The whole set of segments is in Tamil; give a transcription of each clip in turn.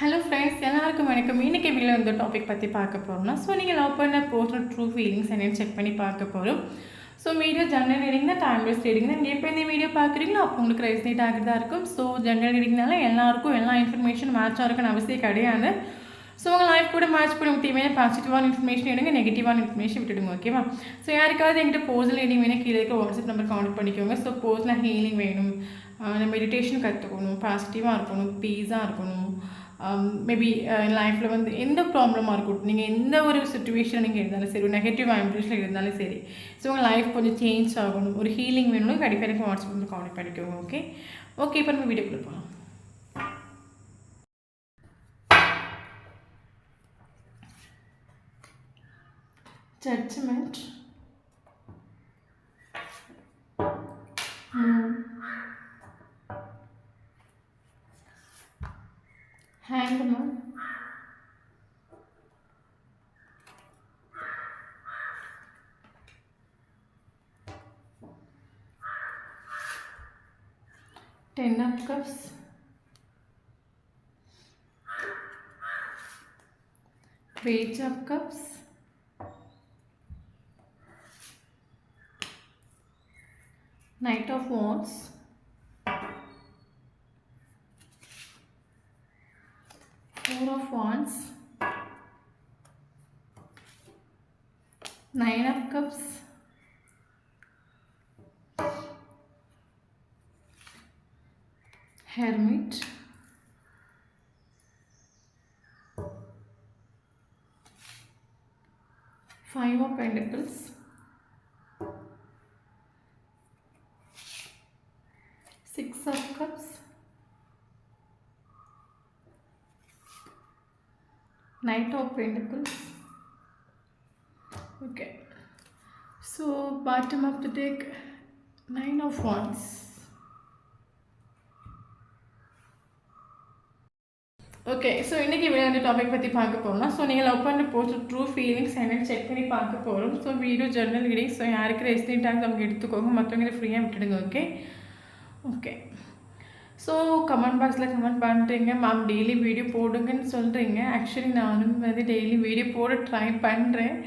ஹலோ ஃப்ரெண்ட்ஸ், எல்லாருக்கும் வணக்கம். இன்றைக்கி வீடியோ இந்த டாபிக் பற்றி பார்க்க போகிறோம்னா, ஸோ நீங்கள் லவ் பண்ண பர்சனல் ட்ரூ ஃபீலிங்ஸ் என்னென்னு செக் பண்ணி பார்க்க போகிறோம். ஸோ வீடியோ ஜென்ரல் ரீடிங்னா டைம் வேஸ்ட் ரீடிங்னா நீங்கள் எப்போ இந்த வீடியோ பார்க்குறீங்களோ அப்போ உங்களுக்கு ரெசினேட் ஆகிட்டு இருக்கும். ஸோ ஜென்ரல் ரீடிங்னால எல்லாருக்கும் எல்லா இன்ஃபர்மேஷன் மேட்ச் ஆகிருக்குன்னு அவசியம் கிடையாது. ஸோ உங்கள் லைஃப் கூட மேட்ச் பண்ணி தேவையான பாசிட்டிவான இன்ஃபர்மேஷன் எடுங்க, நெகட்டிவான இன்ஃபர்மேஷன் விட்டுடுங்க. ஓகேவா? ஸோ யாருக்காவது எங்கிட்ட பர்சனல் ரீடிங் வேணும், கீழே இருக்க வாட்ஸ்அப் நம்பர் கான்டெக்ட் பண்ணிக்கோங்க. ஸோ பர்சனல் ஹீலிங் வேணும், மெடிடேஷன் கற்றுக்கணும், பாசிட்டிவாக இருக்கணும், பீஸாக இருக்கணும், மேபி லைஃப்பில் வந்து எந்த ப்ராப்ளமாக இருக்கட்டும், நீங்கள் எந்த ஒரு சுச்சுவேஷனில் நீங்கள் இருந்தாலும் சரி, ஒரு நெகட்டிவ் வைப்ரேஷனில் இருந்தாலும் சரி, ஸோ உங்கள் லைஃப் கொஞ்சம் சேஞ்ச் ஆகணும், ஒரு ஹீலிங் வேணும், கண்டிப்பாக எனக்கு வாட்ஸ்அப் வந்து கான்டெக்ட் பண்ணிக்கோங்க. ஓகே ஓகே இப்போ நம்ம வீடியோக்குள்ளே போகலாம். Judgment, Hangman, Ten of Cups, Page of Cups, Knight of Wands, Four of Wands, Nine of Cups, Hermit, Five of Pentacles, Six of Cups, Knight of Pentacles. Okay, so bottom of the deck, Nine of Wands. Okay, so இன்றைக்கி வீடியோ அந்த டாபிக் பற்றி பார்க்க போகிறோம்னா, ஸோ நீங்கள் லவ் பண்ண போட்டு ட்ரூ ஃபீலிங்ஸ் என்னென்னு செக் பண்ணி பார்க்க போகிறோம். So video journal reading, so யாருக்கு ரெசிடென்ட் ஆகுது அவங்க எடுத்துக்கோங்க, மற்றவங்க ஃப்ரீயாக விட்டுடுங்க. ஓகே ஓகே ஸோ கமெண்ட் பாக்ஸில் கமெண்ட் பண்ணுறீங்க, மேம் டெய்லி வீடியோ போடுங்கன்னு சொல்கிறீங்க. ஆக்சுவலி நானும் வந்து டெய்லி வீடியோ போட ட்ரை பண்ணுறேன்.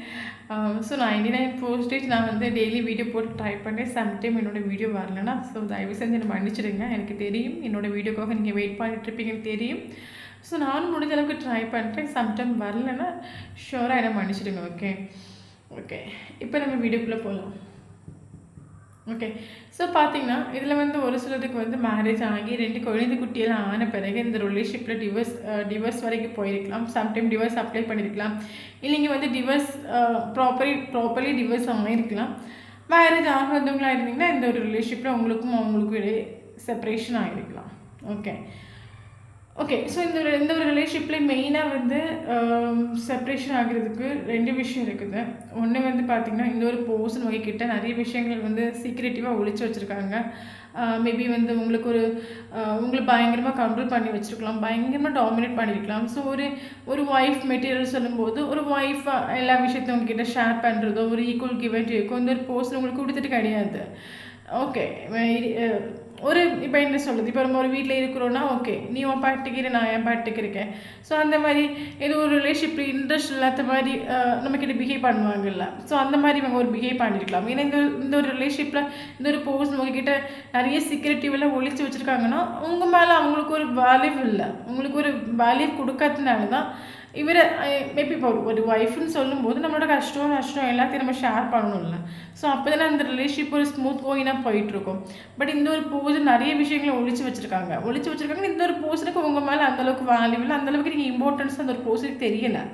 ஸோ 99% நான் வந்து டெய்லி வீடியோ போட்டு ட்ரை பண்ணுறேன். சம்டைம் என்னோடய வீடியோ வரலன்னா ஸோ தயவு செஞ்சு என்னை மன்னிச்சிடுங்க. எனக்கு தெரியும் என்னோடய வீடியோக்காக நீங்கள் வெயிட் பண்ணிட்டுருப்பீங்கன்னு தெரியும். ஸோ நானும் முடிஞ்ச அளவுக்கு ட்ரை பண்ணுறேன். சம்டைம் வரலன்னா ஷோராக என்ன மன்னிச்சிடுங்க. ஓகே ஓகே இப்போ நம்ம வீடியோக்குள்ளே போகலாம். ஓகே, ஸோ பார்த்தீங்கன்னா இதில் வந்து ஒரு சிலருக்கு வந்து மேரேஜ் ஆகி 2 குழந்தை குட்டியெல்லாம் ஆன பிறகு இந்த ரிலேஷன்ஷிப்பில் டிவர்ஸ் வரைக்கும் போயிருக்கலாம். சம்டைம் டிவர்ஸ் அப்ளை பண்ணியிருக்கலாம், இல்லைங்க வந்து டிவர்ஸ் ப்ராப்பர்லி டிவர்ஸ் ஆகிருக்கலாம். மேரேஜ் ஆகாதவங்களாக இருந்தீங்கன்னா இந்த ஒரு ரிலேஷன்ஷிப்பில் அவங்களுக்கும் இடையே செப்பரேஷன் ஆகிருக்கலாம். ஓகே ஓகே ஸோ இந்த ஒரு ரிலேஷன்ஷிப்பில் மெயினாக வந்து செப்ரேஷன் ஆகிறதுக்கு 2 விஷயம் இருக்குது. ஒன்று வந்து பார்த்திங்கன்னா இந்த ஒரு பர்சன் வகைக்கிட்ட நிறைய விஷயங்கள் வந்து சீக்ரெட்டிவாக ஒழிச்சு வச்சுருக்காங்க. மேபி வந்து உங்களை பயங்கரமாக கண்ட்ரோல் பண்ணி வச்சுருக்கலாம், பயங்கரமாக டாமினேட் பண்ணியிருக்கலாம். ஸோ ஒரு ஒய்ஃப் மெட்டீரியல் சொல்லும்போது ஒரு ஒய்ஃபாக எல்லா விஷயத்தையும் உங்ககிட்ட ஷேர் பண்ணுறதோ, ஒரு ஈக்குவல் கிவ் அண்ட் டேக்கோ இந்த ஒரு பர்சன் உங்களுக்கு கொடுத்துட்டு கிடையாது. ஓகே ஒரு இப்போ என்ன சொல்லுது, இப்போ நம்ம ஒரு வீட்டில் இருக்கிறோன்னா ஓகே நீ உன் பாட்டுக்கு நான் என் பாட்டுக்கு இருக்கேன். ஸோ அந்த மாதிரி ஏதோ ஒரு ரிலேஷன்ஷிப்பில் இன்ட்ரெஸ்ட் இல்லாத மாதிரி நம்மக்கிட்ட பிஹேவ் பண்ணுவாங்கல்ல. ஸோ அந்த மாதிரி இவங்க ஒரு பிஹேவ் பண்ணியிருக்கலாம். ஏன்னா இந்த ஒரு ரிலேஷன்ஷிப்பில் இந்த ஒரு பர்சன் உங்ககிட்ட நிறைய சீக்ரெட்டிவெல்லாம் ஒழிச்சு வச்சுருக்காங்கன்னா உங்கள் மேலே அவங்களுக்கு ஒரு வேல்யூ இல்லை, உங்களுக்கு ஒரு வேல்யூ கொடுக்காததுனால தான் இவரை மேபி இப்போ ஒரு ஒய்ஃப்னு சொல்லும்போது நம்மளோட கஷ்டம் நஷ்டம் எல்லாத்தையும் நம்ம ஷேர் பண்ணணும்ல. ஸோ அப்போ தானே அந்த ரிலேஷன்ஷிப் ஒரு ஸ்மூத் கோயினாக போயிட்டுருக்கும். பட் இந்த ஒரு பர்சன் நிறைய விஷயங்களை ஒழிச்சு வச்சுருக்காங்க. இந்த ஒரு பர்சனுக்கு உங்கள் மேலே அந்தளவுக்கு வேல்யூ இல்லை, அந்தளவுக்கு நீங்கள் இம்பார்ட்டன்ஸ் அந்த ஒரு பர்சனுக்கு தெரியலை.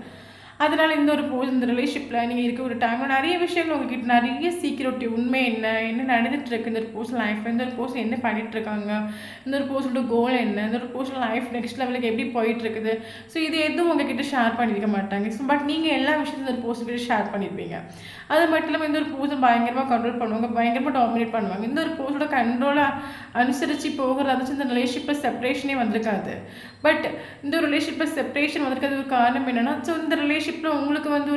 அதனால் இந்த ரிலேஷன்ஷிப்பில் நீங்கள் இருக்க ஒரு டைமில் நிறைய விஷயங்கள் உங்ககிட்ட நிறைய சீக்ரெட்டி உண்மை என்ன நடந்துகிட்ருக்கு, இந்த ஒரு பர்சன் லைஃப்பில் இந்த ஒரு பர்சன் என்ன பண்ணிகிட்ருக்காங்க, இந்த ஒரு பர்சனோட கோல் என்ன, இந்த ஒரு பர்சன் லைஃப் நெக்ஸ்ட் லெவலுக்கு எப்படி போயிட்டுருக்குது. ஸோ இது எதுவும் உங்ககிட்ட ஷேர் பண்ணியிருக்க மாட்டாங்க. ஸோ பட் நீங்கள் எல்லா விஷயத்தையும் இந்த ஒரு பர்சன்கிட்ட ஷேர் பண்ணியிருப்பீங்க. அது மட்டும் இல்லாமல் இந்த ஒரு பர்சன் பயங்கரமாக கண்ட்ரோல் பண்ணுவாங்க, பயங்கரமாக டாமினேட் பண்ணுவாங்க. இந்த ஒரு பர்சனோட கண்ட்ரோலை அனுசரித்து போகிறதாச்சும் இந்த ரிலேஷன்ஷிப்பில் செப்பரேஷனே வந்திருக்காது. பட் இந்த ஒரு ரிலேஷன்ஷிப்பில் செப்பரேஷன் வந்திருக்கிறது ஒரு காரணம் என்னென்னா, ஸோ இந்த ரிலேஷன் ரிலேஷன்ஷிப்பில் உங்களுக்கு வந்து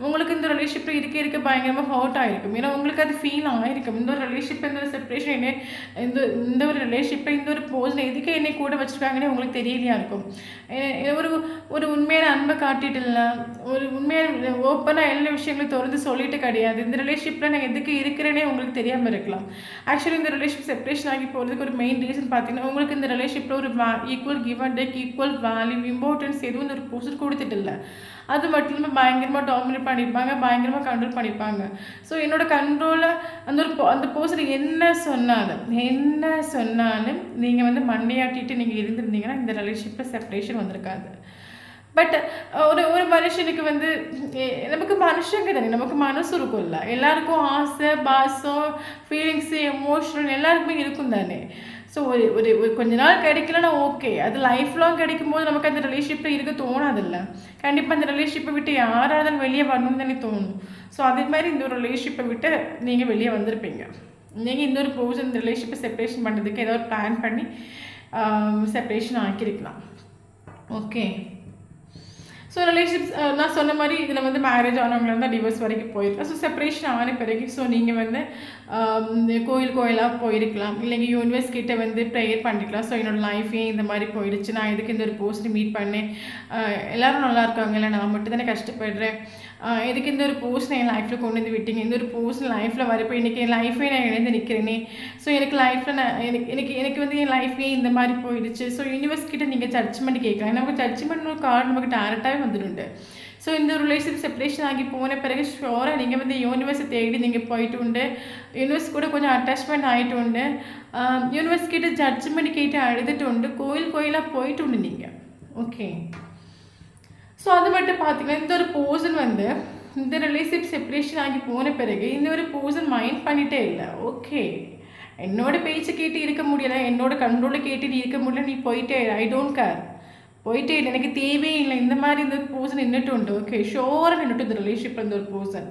உங்களுக்கு இந்த ரிலேஷன்ஷிப்பில் இருக்க பயங்கரமாக ஹர்ட் ஆகிருக்கும். ஏன்னா உங்களுக்கு அது ஃபீல் ஆகிருக்கும். இந்த ஒரு ரிலேஷன்ஷிப், இந்த ஒரு செப்பரேஷன் என்ன, இந்த ஒரு ரிலேஷன்ஷிப்பில் இந்த ஒரு போர்ஷன் எதுக்கு என்னை கூட வச்சுருக்காங்கன்னு உங்களுக்கு தெரியலையா இருக்கும். ஒரு ஒரு உண்மையான அன்பை காட்டிட்டு இல்லை, ஒரு உண்மையான ஓப்பனாக எல்லா விஷயங்களும் திறந்து சொல்லிட்டு கிடையாது. இந்த ரிலேஷன்ஷிப்பில் நான் எதுக்கு இருக்கிறேனே உங்களுக்கு தெரியாமல் இருக்கலாம். ஆக்சுவலி இந்த ரிலேஷன்ஷிப் செப்பரேஷன் ஆகி போகிறதுக்கு ஒரு மெயின் ரீசன் பார்த்தீங்கன்னா, உங்களுக்கு இந்த ரிலேஷன்ஷிப்பில் ஒரு equal give and take, equal value, importance எதுவும் இந்த ஒரு போர்ஷன் கொடுத்துட்டு இல்லை. அது மட்டும் இல்லாமல் பயங்கரமாக டாமினேட் பண்ணியிருப்பாங்க, பயங்கரமாக கண்ட்ரோல் பண்ணியிருப்பாங்க. ஸோ என்னோட கண்ட்ரோலில் அந்த பர்சன் என்ன சொன்னாலும் நீங்கள் வந்து மண்டையாட்டிட்டு நீங்கள் இருந்திருந்தீங்கன்னா இந்த ரிலேஷன்ஷிப்பில் செப்பரேஷன் வந்திருக்காது. பட் ஒரு மனுஷனுக்கு வந்து நமக்கு மனுஷங்க தானே, நமக்கு மனசு இருக்கும்ல, எல்லாருக்கும் ஆசை, பாசம், ஃபீலிங்ஸு, எமோஷனல் எல்லாருக்குமே இருக்கும் தானே. ஸோ ஒரு கொஞ்ச நாள் கிடைக்கலன்னா ஓகே, அது லைஃப் லாங் கிடைக்கும் போது நமக்கு அந்த ரிலேஷன்ஷிப்பில் இருக்க தோணாதில்ல. கண்டிப்பாக அந்த ரிலேஷன்ஷிப்பை விட்டு யாராவது வெளியே வரணும்னு தானே தோணும். ஸோ அதே மாதிரி இந்த ஒரு ரிலேஷன்ஷிப்பை விட்டு நீங்கள் வெளியே வந்திருப்பீங்க. நீங்கள் இந்த ஒரு பர்சன் இந்த ரிலேஷன்ஷிப்பை செப்பரேஷன் பண்ணுறதுக்கு ஏதாவது பிளான் பண்ணி செப்பரேஷன் ஆக்கியிருக்கலாம். ஓகே. ஸோ ரிலேஷன்ஷிப்ஸ் நான் சொன்ன மாதிரி இதில் வந்து மேரேஜ் ஆனவங்கள இருந்தால் டிவோர்ஸ் வரைக்கும் போயிருக்கலாம். ஸோ செப்பரேஷன் ஆன பிறகு ஸோ நீங்கள் வந்து கோயிலாக போயிருக்கலாம், இல்லைங்க யூனிவர்ஸ் கிட்டே வந்து ப்ரேயர் பண்ணிக்கலாம். ஸோ என்னோடய லைஃபே இந்த மாதிரி போயிடுச்சு, நான் எதுக்கு இந்த ஒரு போஸ்ட் மீட் பண்ணேன், எல்லோரும் நல்லா இருக்காங்க, இல்லை நான் மட்டும் தானே கஷ்டப்படுறேன், எதுக்கு இந்த ஒரு போஸ்ட் என் லைஃப்பில் கொண்டு வந்து விட்டீங்க, இந்த ஒரு போஸ்ட் லைஃப்பில் வரப்போ இன்றைக்கி என் லைஃபே நான் இணைந்து நிற்கிறேனே. ஸோ எனக்கு லைஃப்பில் நான் எனக்கு வந்து என் லைஃபே இந்த மாதிரி போயிடுச்சு. ஸோ யூனிவர்ஸ் கிட்டே நீங்கள் ஜட்ஜ்மெண்ட் கேட்கலாம். நமக்கு ஜட்ஜ்மெண்ட் ஒரு கார்டு நமக்கு டேரெக்டாகவே வந்துடுண்டு. ஸோ இந்த ரிலேஷன்ஷிப் செப்பரேஷன் ஆகி போன பிறகு ஷோராக நீங்கள் வந்து யூனிவர்ஸை தேடி நீங்கள் போயிட்டு உண்டு, யூனிவர்ஸ் கூட கொஞ்சம் அட்டாச்மெண்ட் ஆகிட்டு உண்டு, யூனிவர்ஸ் கிட்ட ஜட்ஜ்மெண்ட் கேட்டு அழுதுட்டு உண்டு, கோயிலாக போயிட்டு உண்டு நீங்கள். ஓகே. ஸோ அது மட்டும் பார்த்தீங்கன்னா இந்த ஒரு பர்சன் வந்து இந்த ரிலேஷன்ஷிப் செப்பரேஷன் ஆகி போன பிறகு இந்த ஒரு பர்சன் மைண்ட் பண்ணிகிட்டே இல்லை. ஓகே, என்னோட பேச்சை கேட்டு இருக்க முடியலை, என்னோட கண்ட்ரோலை கேட்டு நீ இருக்க முடியல, நீ போயிட்டே, ஐ டோன்ட் கேர், போயிட்டே இல்லை, எனக்கு தேவையே இல்லை, இந்த மாதிரி இந்த பர்சன் நின்றுட்டு உண்டு. ஓகே, ஷோராக நின்றுட்டு இந்த ரிலேஷன்ஷிப்பில் இந்த ஒரு பர்சன்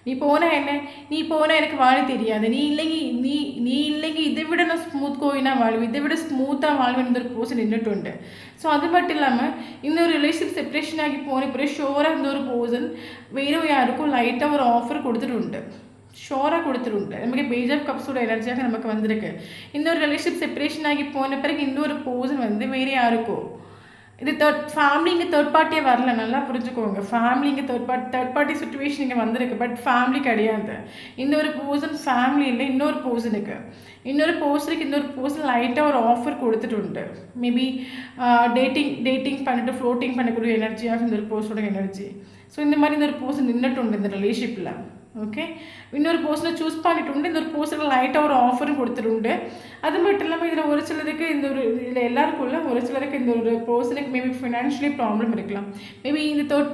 நீ போனால் என்ன, நீ போனால் எனக்கு வாழ தெரியாது, நீ இல்லைங்க இதை விட நான் ஸ்மூத் கோயினாக வாழ்வேன், இதை விட ஸ்மூத்தாக வாழ்வேன் இந்த ஒரு பர்சன் நின்றுட்டு உண்டு. ஸோ அது மட்டும் இல்லாமல் இந்த ஒரு ரிலேஷன்ஷிப் செப்பரேஷன் ஆகி போன பிறகு ஷோராக இந்த ஒரு பர்சன் வேறு யாருக்கும் லைட்டாக ஒரு ஆஃபர் கொடுத்துட்டு உண்டு, ஷோராக கொடுத்துருண்டு. நமக்கு பேஜ் ஆஃப் கப்ஸோட எனர்ஜியாக நமக்கு வந்திருக்கு. இந்த ஒரு ரிலேஷன்ஷிப் செப்பரேஷன் ஆகி போன பிறகு இந்த ஒரு பர்சன் வந்து வேறு யாருக்கோ, இது ஃபேமிலி இங்கே தேர்ட் பார்ட்டியே வரல, நல்லா புரிஞ்சுக்கோங்க. ஃபேமிலி இங்கே தேர்ட் பார்ட்டி சுச்சுவேஷன் இங்கே வந்திருக்கு, பட் ஃபேமிலி கிடையாது. இந்த ஒரு பர்சன் ஃபேமிலி இல்லை, இன்னொரு பர்சனுக்கு இந்த ஒரு பர்சன் லைட்டாக ஒரு ஆஃபர் கொடுத்துட்டு உண்டு. மேபி டேட்டிங் பண்ணிட்டு ஃப்ளோட்டிங் பண்ணக்கூடிய எனர்ஜியாக இந்த ஒரு பர்சனோட எனர்ஜி. ஸோ இந்த மாதிரி இந்த ஒரு பர்சன் நின்றுட்டு உண்டு இந்த ரிலேஷன்ஷிப்பில். ஓகே, இன்னொரு பர்சனை சூஸ் பண்ணிட்டு உண்டு, இந்த ஒரு பர்சனில் லைட்டாக ஒரு ஆஃபரும் கொடுத்துட்டு. அது மட்டும் இல்லாமல் இதில் ஒரு சிலருக்கு இதில் எல்லாருக்குள்ள ஒரு சிலருக்கு இந்த ஒரு பர்சனுக்கு மேபி ஃபினான்ஷியலி ப்ராப்ளம் இருக்கலாம். மேபி இந்த தேர்ட்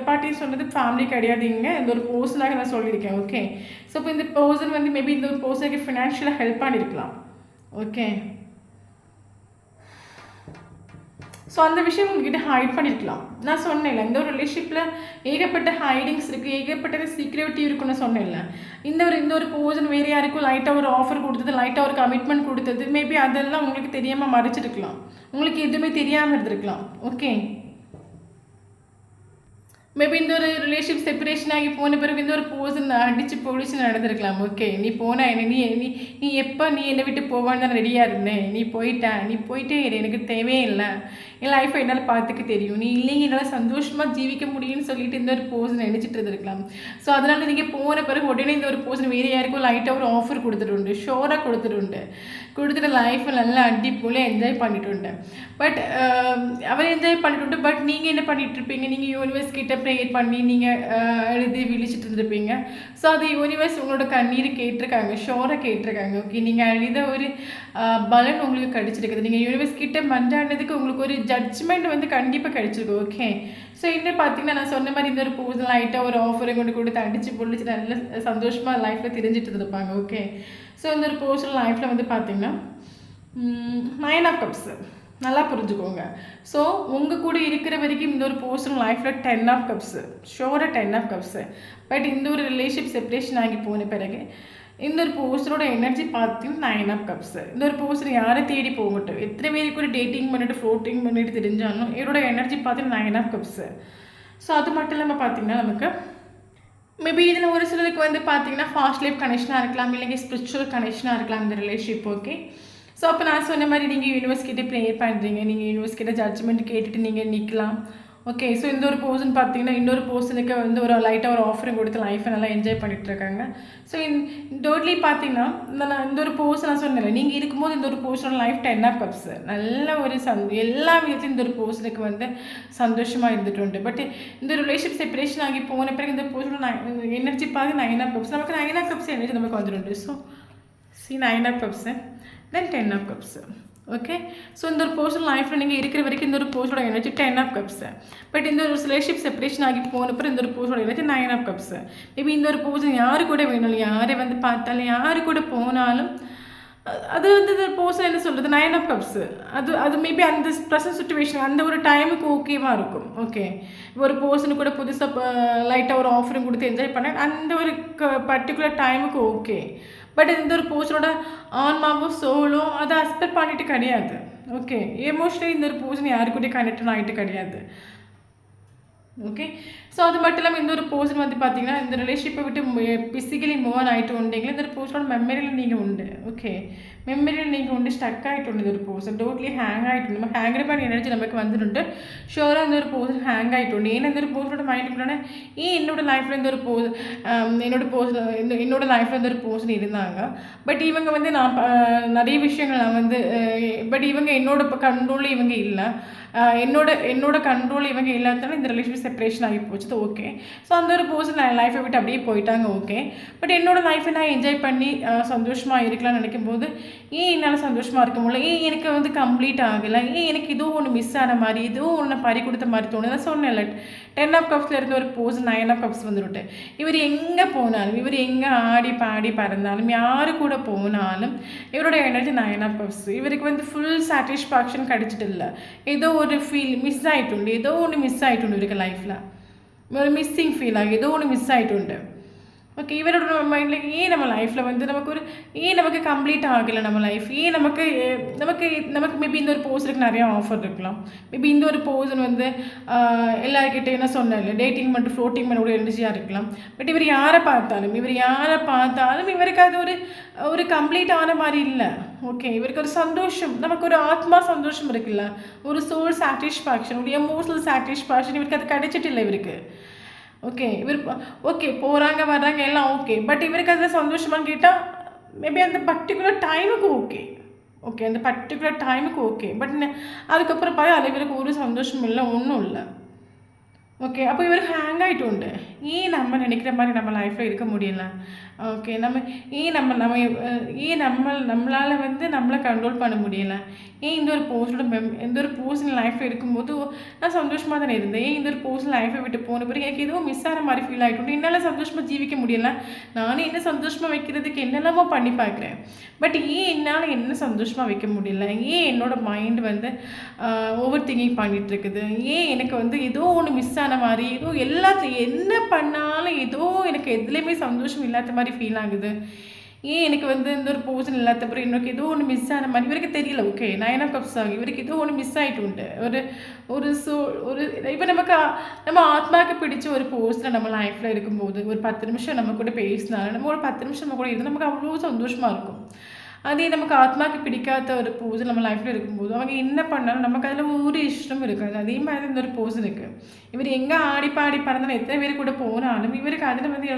பார்ட்டின்னு சொன்னது ஃபேமிலி கிடையாதுங்க, இந்த ஒரு பர்சனாக நான் சொல்லியிருக்கேன். ஓகே, ஸோ இப்போ இந்த பர்சன் வந்து மேபி இந்த ஒரு பர்சனுக்கு ஃபினான்ஷியலாக ஹெல்ப் பண்ணியிருக்கலாம். ஓகே, ஸோ அந்த விஷயம் உங்ககிட்ட ஹைட் பண்ணியிருக்கலாம். நான் சொன்னேன்ல, இந்த ஒரு ரிலேஷன்ஷிப்பில் ஏகப்பட்ட ஹைடிங்ஸ் இருக்குது, ஏகப்பட்ட சீக்ரெட்டிவ் இருக்குன்னு சொன்னேன்ல. இந்த ஒரு பர்சன் வேறு யாருக்கும் லைட்டாக ஒரு ஆஃபர் கொடுத்தது, லைட்டாக ஒரு கமிட்மெண்ட் கொடுத்தது, மேபி அதெல்லாம் உங்களுக்கு தெரியாமல் மறைச்சிருக்கலாம், உங்களுக்கு எதுவுமே தெரியாமல் இருந்திருக்கலாம். ஓகே, மேபி இந்த ஒரு ரிலேஷன்ஷிப் செப்பரேஷன் ஆகி போன பிறகு இந்த ஒரு பர்சன் அடித்து பொழிச்சு நடந்திருக்கலாம். ஓகே, நீ போன என்ன, நீ எப்போ நீ என்னை விட்டு போவான்னு தான் ரெடியாக இருந்தேன், நீ போயிட்டே எனக்கு தேவையே இல்லை, என் லைஃப்பை என்னால் பார்த்துக்க தெரியும், நீ இல்லைங்க என்னால் சந்தோஷமாக ஜீவிக்க முடியும்னு சொல்லிட்டு இந்த ஒரு பர்சன் நினச்சிட்டு இருந்திருக்கலாம். ஸோ அதனால் நீங்கள் போன பிறகு உடனே இந்த ஒரு பர்சன் வேறு யாருக்கும் லைட்டாக ஒரு ஆஃபர் கொடுத்துட்டு ஷோராக கொடுத்துட்டு லைஃப்பை நல்லா அடிப்போலே என்ஜாய் பண்ணிட்டு. பட் அவர் என்ஜாய் பண்ணிட்டு, பட் நீங்கள் என்ன பண்ணிட்டு இருப்பீங்க, நீங்கள் யூனிவர்ஸ் கிட்ட ப்ரேயர் பண்ணி நீங்கள் எழுதி விழிச்சிட்டு இருந்திருப்பீங்க. ஸோ அது யூனிவர்ஸ் உங்களோட கண்ணீர் கேட்டிருக்காங்க, ஷோராக கேட்டிருக்காங்க. ஓகே, நீங்கள் அழுத ஒரு பலன் உங்களுக்கு கிடைச்சிருக்குது, நீங்கள் யூனிவர்ஸ் கிட்ட மன்றாடினதுக்கு உங்களுக்கு ஒரு ஜட்ஜ்மெண்ட் வந்து கண்டிப்பாக கிடைச்சிருக்கு. ஓகே, ஸோ இன்னும் பார்த்தீங்கன்னா நான் சொன்ன மாதிரி இந்த ஒரு பர்சன் லைட்டாக ஒரு ஆஃபரை கொண்டு கொடுத்து அடித்து பொழிச்சு நல்ல சந்தோஷமாக லைஃப்பில் தெரிஞ்சிட்டு இருந்திருப்பாங்க. ஓகே, ஸோ இந்த ஒரு பர்சன் லைஃப்பில் வந்து பார்த்தீங்கன்னா 9 ஆஃப் கப்ஸ் நல்லா புரிஞ்சுக்கோங்க. ஸோ உங்கள் கூட இருக்கிற வரைக்கும் இந்த ஒரு பர்சன் லைஃப்பில் 10 ஆஃப் கப்ஸு, ஷோராக 10 ஆஃப் கப்ஸு. பட் இந்த ஒரு ரிலேஷன்ஷிப் செப்பரேஷன் ஆகி போன பிறகு இந்த ஒரு பர்சனோட எனர்ஜி பார்த்தீங்கன்னா 9 ஆஃப் கப்ஸு. இந்த ஒரு பர்சன் யாரை தேடி போகட்டும், எத்தனை பேருக்கு கூட டேட்டிங் பண்ணிட்டு ஃப்ளோட்டிங் பண்ணிட்டு தெரிஞ்சாலும் என்னோட எனர்ஜி பார்த்தீங்கன்னா 9 ஆஃப் கப்ஸு. ஸோ அது மட்டும் இல்லாமல் பார்த்தீங்கன்னா நமக்கு மேபி இதில் ஒரு சிலருக்கு வந்து பார்த்தீங்கன்னா ஃபாஸ்ட் லைஃப் கனெக்ஷனாக இருக்கலாம், இல்லைங்க ஸ்பிரிச்சுவல் கனெக்ஷனாக இருக்கலாம் இந்த ரிலேஷன்ஷிப். ஓகே, ஸோ அப்போ நான் சொன்ன மாதிரி நீங்கள் யூனிவர்ஸ் கிட்டே ப்ரேயர் பண்ணுறீங்க, நீங்கள் யூனிவர்ஸ் கிட்ட ஜட்ஜ்மெண்ட் கேட்டுட்டு நீங்கள் நிற்கலாம். ஓகே, ஸோ இந்த ஒரு பர்சன் பார்த்தீங்கன்னா இன்னொரு பர்சனுக்கு வந்து ஒரு லைட்டாக ஒரு ஆஃபரிங் கொடுத்து லைஃப்பை நல்லா என்ஜாய் பண்ணிகிட்டு இருக்காங்க. ஸோ டோட்லி பார்த்தீங்கன்னா இந்த ஒரு பர்சன் நான் சொன்னேன், நீங்கள் இருக்கும்போது இந்த ஒரு பர்சனோட லைஃப் 10 ஆஃப் கப்ஸ் நல்ல ஒரு எல்லா விதத்துலையும் இந்த ஒரு பர்சனுக்கு வந்து சந்தோஷமாக இருந்துட்டு உண்டு. பட் இந்த ரிலேஷன்ஷிப் செப்பரேஷன் ஆகி போன பிறகு இந்த பர்சனோட எனர்ஜி பார்த்து 9 ஆஃப் கப்ஸ் நமக்கு 9 ஆஃப் கப்ஸ் எனர்ஜி நமக்கு வந்துடுண்டு. So 9 of cups then 10 of cups. Okay, so இந்த ஒரு பர்சன் லைஃப்பில் நீங்கள் இருக்கிற வரைக்கும் இந்த ஒரு பர்சனோட எனர்ஜி 10 ஆஃப் கப்ஸு. பட் இந்த ஒரு ரிலேஷன்ஷிப் செப்பரேஷன் ஆகி போனப்பறம் இந்த ஒரு பர்சனோட எனர்ஜி 9 ஆஃப் கப்ஸு. மேபி இந்த ஒரு பர்சன் யாரு கூட வேணும், யாரை வந்து பார்த்தாலும் யாரு கூட போனாலும் அது வந்து இந்த பர்சன் என்ன சொல்கிறது 9 ஆஃப் கப்ஸு. அது மேபி அந்த ப்ரெசன்ட் சுச்சுவேஷன் அந்த ஒரு டைமுக்கு ஓகேவாக இருக்கும். ஓகே, ஒரு பர்சனு கூட புதுசாக லைட்டாக ஒரு ஆஃபரும் கொடுத்து என்ஜாய் பண்ண அந்த ஒரு பர்டிகுலர் டைமுக்கு ஓகே. பட் இந்த ஒரு பர்சனோட ஆன்மாவோ சோலோ அதை அக்செப்ட் பண்ணிட்டு கிடையாது. ஓகே, எமோஷனலி இந்த ஒரு பர்சன் யாரு கூட கனெக்ட் ஆகிட்டு கிடையாது. ஓகே, ஸோ அது மட்டும் இல்லாமல் இந்த ஒரு பர்சன் வந்து பார்த்தீங்கன்னா இந்த ரிலேஷன்ஷிப்பை விட்டு பிசிக்கலி மூவ் ஆன் ஆகிட்டு உண்டுங்களா இந்த ஒரு பர்சனோட மெமரியில் நீங்கள் உண்டு. ஓகே, மெமரியில் நீங்கள் உண்டு ஸ்டக் ஆகிட்டு உண்டு. இந்த ஒரு பர்சன் டோட்லி ஹேங் ஆகிட்டு நம்ம ஹேங்கர் பண்ணி எனர்ஜி நமக்கு வந்துட்டு ஷோராக இந்த ஒரு பர்சன் ஹேங் ஆகிட்டு உண்டு. ஏன்னா இந்த ஒரு பர்சனோட மைண்டுக்குள்ளே என்னோட லைஃப்பில் இந்த ஒரு என்னோட லைஃப்பில் இந்த ஒரு பர்சன் இருந்தாங்க. பட் இவங்க வந்து நான் நிறைய விஷயங்கள் நான் வந்து பட் இவங்க என்னோட கண்ட்ரோலில் இவங்க இல்லை, என்னோட கண்ட்ரோல் இவங்க இல்லாதனால இந்த ரிலேஷன்ஷிப் செப்பரேஷன் ஆகி போச்சு. ஓகே, ஸோ அந்த ஒரு பர்சன் லைஃப்பை விட்டு அப்படியே போயிட்டாங்க. ஓகே, பட் என்னோட லைஃப்பை நான் என்ஜாய் பண்ணி சந்தோஷமாக இருக்கலாம்னு நினைக்கும் போது என்னால் சந்தோஷமாக இருக்க முடியல, எனக்கு வந்து கம்ப்ளீட் ஆகலை, எனக்கு ஏதோ ஒன்று மிஸ் ஆன மாதிரி ஏதோ ஒன்று பறி கொடுத்த மாதிரி தோணுது. நான் சொன்னேன்ல 10 ஆஃப் கப்ஸில் இருந்த ஒரு பர்சன் 9 ஆஃப் கப்ஸ் வந்துவிட்டு இவர் எங்கே போனாலும் இவர் எங்கே ஆடி பாடி பறந்தாலும் யாரு கூட போனாலும் இவரோட எனர்ஜி 9 ஆஃப் கப்ஸ். இவருக்கு வந்து ஃபுல் சாட்டிஸ்ஃபேக்ஷன் கிடைச்சிட்டு இல்லை, ஏதோ ஒரு ஃபீல் மிஸ் ஆகிட்டுண்டு, ஏதோ ஒன்று மிஸ் ஆகிட்டுண்டு இவருக்கு லைஃப்பில் ஒரு மிஸ்ஸிங் ஃபீல் ஆகி ஏதோ ஒன்று மிஸ் ஆகிட்டுண்டு. ஓகே, இவரோட மைண்டில் நம்ம லைஃப்பில் வந்து நமக்கு ஒரு நமக்கு கம்ப்ளீட் ஆகலை நம்ம லைஃப், நமக்கு மேபி இந்த ஒரு பர்சனுக்கு நிறையா ஆஃபர் இருக்கலாம். மேபி இந்த ஒரு பர்சன் வந்து எல்லாருக்கிட்டே என்ன சொன்னேன் இல்லை டேட்டிங் மட்டும் ஃப்ளோட்டிங் பண்ண ஒரு எனர்ஜியாக இருக்கலாம். பட் இவர் யாரை பார்த்தாலும் இவருக்கு அது ஒரு கம்ப்ளீட் ஆன மாதிரி இல்லை. ஓகே, இவருக்கு ஒரு சந்தோஷம், நமக்கு ஒரு ஆத்மா சந்தோஷம் இருக்குல்ல, ஒரு சோல் சாட்டிஸ்ஃபேக்ஷன், ஒரு எமோஷனல் சாட்டிஸ்ஃபேக்ஷன் இவருக்கு அது கிடைச்சிட்டு இல்லை இவருக்கு. ஓகே, இவர் ஓகே போகிறாங்க வர்றாங்க எல்லாம் ஓகே, பட் இவருக்கு அதில் சந்தோஷமானு கேட்டால் மேபி அந்த பர்டிகுலர் டைமுக்கு ஓகே அந்த பர்டிகுலர் டைமுக்கு ஓகே, பட் அதுக்கப்புறம் பார்த்து அது இவருக்கு ஒரு சந்தோஷம் இல்லை, ஒன்றும் இல்லை. ஓகே, அப்போ இவர் ஹேங் ஆகிட்டு உண்டு. நம்ம நினைக்கிற மாதிரி நம்ம லைஃப்பில் இருக்க முடியல. ஓகே, நம்மளால் வந்து நம்மளை கண்ட்ரோல் பண்ண முடியலை. இந்த ஒரு பர்சன் லைஃப்பில் இருக்கும்போது நான் சந்தோஷமாக தானே இருந்தேன், இந்த ஒரு பர்சன் லைஃப்பை விட்டு போன பிறகு எனக்கு ஏதோ மிஸ் ஆகிற மாதிரி ஃபீல் ஆகிட்டு என்னால் சந்தோஷமாக ஜீவிக்க முடியலை. நானே என்ன சந்தோஷமாக வைக்கிறதுக்கு என்னெல்லாமோ பண்ணி பார்க்குறேன், பட் என்னால் என்ன சந்தோஷமாக வைக்க முடியல, என்னோடய மைண்ட் வந்து ஓவர் திங்கிங் பண்ணிகிட்டு இருக்குது, எனக்கு வந்து ஏதோ ஒன்று மிஸ் ஆன மாதிரி, ஏதோ எல்லாத்தையும் என்ன பண்ணாலும் ஏதோ எனக்கு எதுலேயுமே சந்தோஷம் இல்லாத மாதிரி ஃபீல் ஆகுது, எனக்கு வந்து இந்த ஒரு பர்சன் இல்லாத பிறகு எனக்கு ஏதோ ஒன்று மிஸ் ஆன மாதிரி இவருக்கு தெரியல. ஓகே, 9 ஆஃப் கப்ஸ் ஆகும், இவருக்கு ஏதோ ஒன்று மிஸ் ஆகிட்டு உண்டு. இப்போ நம்ம ஆத்மாவுக்கு பிடிச்ச ஒரு பர்சனை நம்ம லைஃப்பில் இருக்கும்போது ஒரு 10 நிமிஷம் நம்ம கூட பேசினாலும் நம்ம ஒரு 10 நிமிஷம் நம்ம கூட இருந்தால் நமக்கு அவ்வளோ சந்தோஷமாக இருக்கும். அதே நமக்கு ஆத்மாவுக்கு பிடிக்காத ஒரு பர்சன் நம்ம லைஃப்பில் இருக்கும்போது அவங்க என்ன பண்ணாலும் நமக்கு அதில் ஒரு இஷ்டம் இருக்காது. அதே மாதிரி இந்த ஒரு பர்சனுக்கு இவர் எங்கே ஆடி பாடி பறந்தாலும் எத்தனை பேர் கூட போனாலும் இவருக்கு அதில் வந்து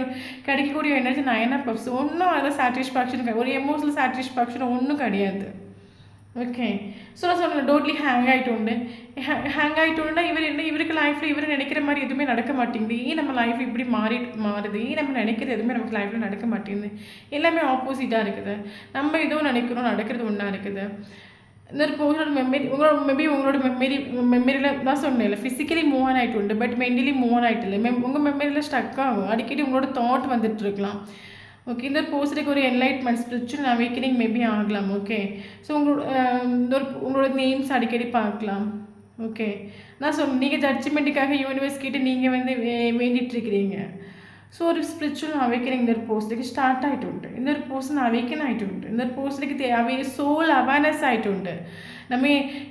கிடைக்கக்கூடிய எனர்ஜி 9 ஆஃப் கப்ஸ். ஒன்றும் அதில் சாட்டிஸ்ஃபேக்ஷன் கிடையாது, ஒரு எமோஷனல் சாட்டிஸ்ஃபேக்ஷன் ஒன்றும் கிடையாது. ஓகே, ஸோ நான் சொன்னேன் டோட்லி ஹேங் ஆகிட்டு உண்டு. இவருக்கு லைஃப்பில் இவர் நினைக்கிற மாதிரி எதுவுமே நடக்க மாட்டேங்குது. நம்ம லைஃப் இப்படி மாறுது, நம்ம நினைக்கிறது எதுவுமே நமக்கு லைஃப்பில் நடக்க மாட்டேங்குது, எல்லாமே ஆப்போசிட்டாக இருக்குது. நம்ம ஏதோ நினைக்கிறோம், நடக்கிறது ஒன்றா இருக்குது. இந்த ஒரு உங்களோட மெமரியில் தான் சொன்னேன் ஃபிசிக்கலி மூவ் ஆன் ஆகிட்டு உண்டு, பட் மென்டலி மூவ் ஆன் ஆகிட்டு இல்லை. உங்கள் மெமரியில் ஸ்டக் ஆகும், அடிக்கடி உங்களோட தாட் வந்துட்டு இருக்கலாம். ஓகே, இந்த ஒரு பர்சனுக்கு ஒரு என்லைட்மெண்ட் ஸ்பிரிச்சுவல் அவேக்கனிங் மேபி ஆகலாம். ஓகே, ஸோ உங்களோட நேம்ஸ் அடிக்கடி பார்க்கலாம். ஓகே, நான் நீங்கள் ஜட்ஜ்மெண்ட்டுக்காக யூனிவர்ஸ் கிட்ட நீங்கள் வந்து வேண்டிகிட்ருக்கிறீங்க. ஸோ ஒரு ஸ்பிரிச்சுவல் அவேக்கனிங் இந்த ஒரு பர்சனுக்கு ஸ்டார்ட் ஆகிட்டு உண்டு. இந்த ஒரு பர்சன் அவேக்கன் ஆகிட்டு உண்டு. இந்த ஒரு பர்சனுக்கு சோல் அவேர்னஸ் ஆகிட்டு உண்டு. நம்ம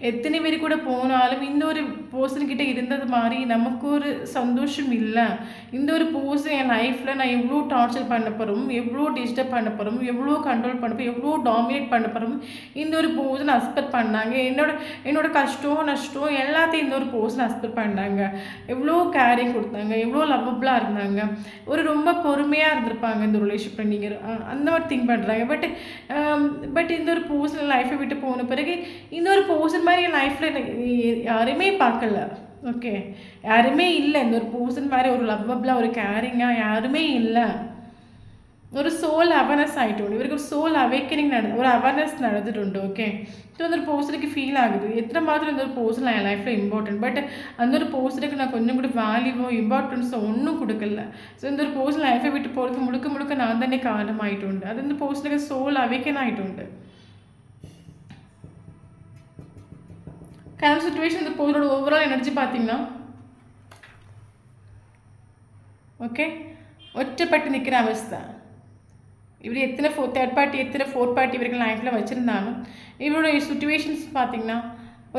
எத்தனை பேர் கூட போனாலும் இந்த ஒரு பர்சன்கிட்ட இருந்தது மாதிரி நமக்கு ஒரு சந்தோஷம் இல்லை. இந்த ஒரு பர்சன் என் லைஃப்பில் நான் எவ்வளோ டார்ச்சர் பண்ண போகிறோம், எவ்வளோ டிஸ்டர்ப் பண்ண போகிறோம், எவ்வளோ கண்ட்ரோல் பண்ண போகிறோம், எவ்வளோ டாமினேட் பண்ண போகிறோம், இந்த ஒரு பர்சன் அஸ்பெக்ட் பண்ணாங்க. என்னோட கஷ்டம் நஷ்டம் எல்லாத்தையும் இந்த ஒரு பர்சன் அஸ்பெக்ட் பண்ணாங்க. எவ்வளோ கேரிங் கொடுத்தாங்க, எவ்வளோ லவ்வபுளாக இருந்தாங்க, ஒரு ரொம்ப பொறுமையாக இருந்திருப்பாங்க இந்த ரிலேஷன்ஷிப்பில். நீங்கள் அந்த மாதிரி திங்க் பண்ணுறாங்க. பட் இந்த ஒரு பர்சன் லைஃப்பை விட்டு போன பிறகு இந்த ஒரு பர்சன் மாதிரி என் லைஃப்பில் யாருமே பார்க்கல. ஓகே, யாருமே இல்லை. இந்த ஒரு பர்சன் மாதிரி ஒரு லவ்வபுளாக ஒரு கேரிங்காக யாருமே இல்லை. ഒരു സോൾ അവയർനെസ് ആയിട്ടുണ്ട് ഇവർക്ക്. ഒരു സോൾ അവേക്കനിങ് ഒരു അവയർനെസ് നടന്നിട്ടുണ്ട്. ഓക്കെ, ഇതൊന്നൊരു പോസ്റ്റിലേക്ക് ഫീൽ ആകുது എത്രമാത്രം இந்த ஒரு போர்ஷன் என் லைஃப்பில் இம்பார்ட்டன்ட். பட் அந்த ஒரு போர்ஷனுக்கு நான் கொஞ்சம் கூட வேல்யூவோ இம்பார்ட்டன்ஸோ ஒன்றும் கொடுக்கல. ஸோ இந்த ஒரு போர்ஷன் லைஃப்பை விட்டு போகிறதுக்கு முழுக்க முழுக்க நான் തന്നെ காரணமாயிട്ടുണ്ട്. அது இந்த போர்ஷனுக்கு സോൾ അവേക്കൻ ആയിട്ടുണ്ട്. கரண்ட் சிச்சுவேஷன் இந்த போரோட ஓவரால் எனர்ஜி பார்த்தீங்கன்னா ஓகே ஒற்றப்பட்டு நிற்கிற அவஸ்தை. இவர் எத்தனை தேர்ட் பார்ட்டி எத்தனை ஃபோர்த் பார்ட்டி இவர்கள் லைஃப்பில் வச்சுருந்தாலும் இவருடைய சுச்சுவேஷன்ஸ் பார்த்திங்கன்னா